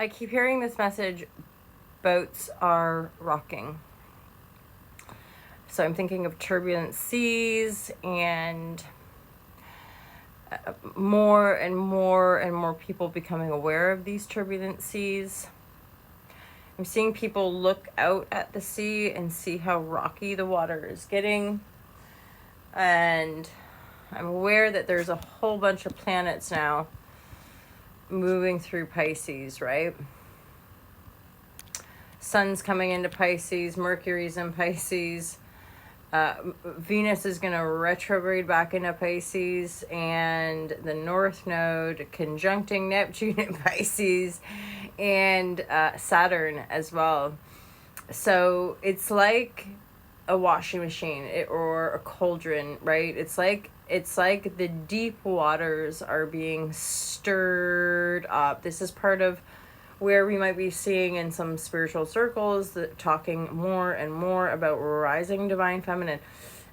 I keep hearing this message, boats are rocking. So I'm thinking of turbulent seas and more and more and more people becoming aware of these turbulent seas. I'm seeing people look out at the sea and see how rocky the water is getting. And I'm aware that there's a whole bunch of planets now moving through Pisces, right? Sun's coming into Pisces, Mercury's in Pisces, Venus is going to retrograde back into Pisces, and the North Node conjuncting Neptune in Pisces, and Saturn as well. So it's like a washing machine or a cauldron, right? It's like the deep waters are being stirred up. This is part of where we might be seeing in some spiritual circles that talking more and more about rising divine feminine.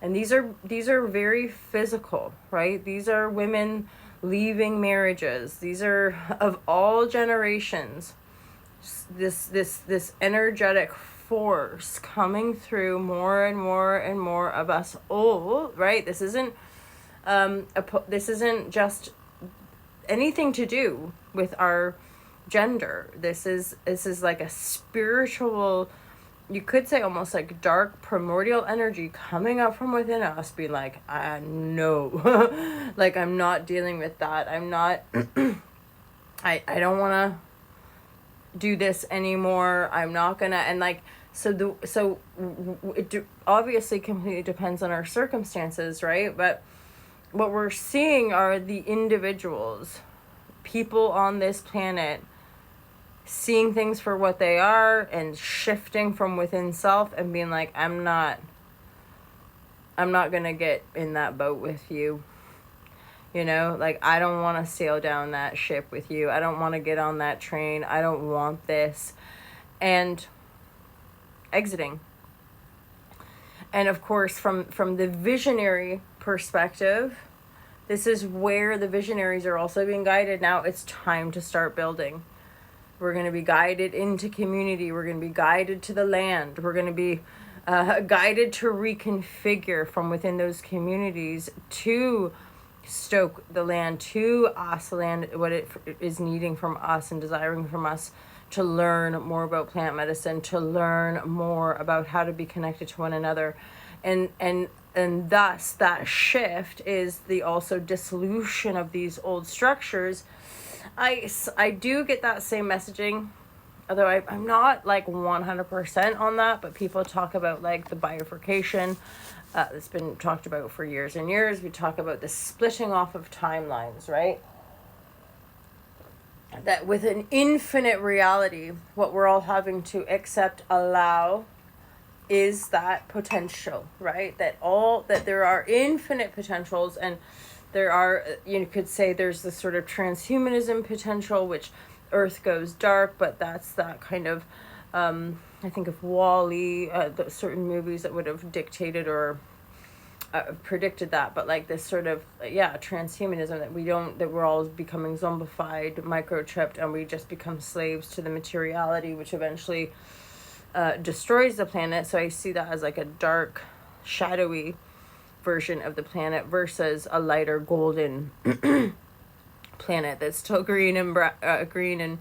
And these are very physical, right? These are women leaving marriages. These are of all generations. This energetic force coming through more and more and more of us all, right? This isn't this isn't just anything to do with our gender. This is like a spiritual, you could say almost like dark primordial energy coming up from within us, being like, no, like I'm not dealing with that. I'm not I don't want to do this anymore. I'm not gonna. And like, it obviously completely depends on our circumstances, right? But what we're seeing are the individuals, people on this planet, seeing things for what they are and shifting from within self and being like, I'm not gonna get in that boat with you. You know, like, I don't want to sail down that ship with you. I don't want to get on that train. I don't want this. And exiting. And of course, from the visionary perspective, this is where the visionaries are also being guided. Now it's time to start building. We're going to be guided into community. We're going to be guided to the land. We're going to be guided to reconfigure from within those communities to stoke the land, to ask the land what it is needing from us and desiring from us, to learn more about plant medicine, to learn more about how to be connected to one another. And thus that shift is the also dissolution of these old structures. I do get that same messaging, although I'm not like 100% on that, but people talk about like the bifurcation. It's been talked about for years and years. We talk about the splitting off of timelines, right? That with an infinite reality, what we're all having to accept, allow, is that potential, right? That there are infinite potentials, and there are, you could say there's this sort of transhumanism potential, which Earth goes dark, but that's that kind of, I think of Wall-E, the certain movies that would have dictated or predicted that, but like this sort of, transhumanism, that we're all becoming zombified, microchipped, and we just become slaves to the materiality, which eventually destroys the planet. So I see that as like a dark, shadowy version of the planet versus a lighter golden planet that's still green and green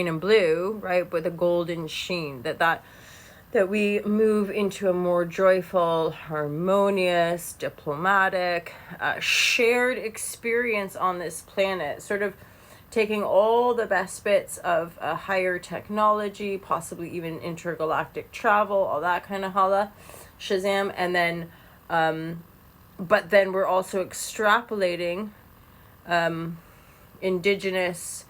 and blue, right, with a golden sheen. That we move into a more joyful, harmonious, diplomatic, shared experience on this planet, sort of taking all the best bits of higher technology, possibly even intergalactic travel, all that kind of holla, shazam, and then, but then we're also extrapolating indigenous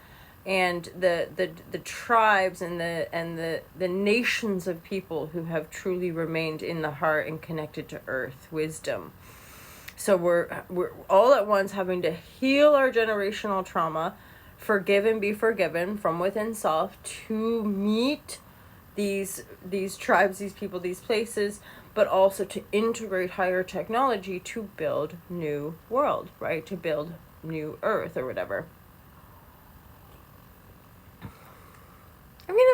and the tribes and the nations of people who have truly remained in the heart and connected to earth wisdom. So we're all at once having to heal our generational trauma, forgive and be forgiven from within self, to meet these tribes, these people, these places, but also to integrate higher technology to build new world, right? To build new earth or whatever.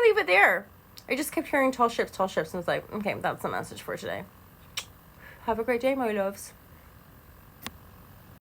leave it there. I just kept hearing tall ships, and I was like, okay, that's the message for today. Have a great day, my loves.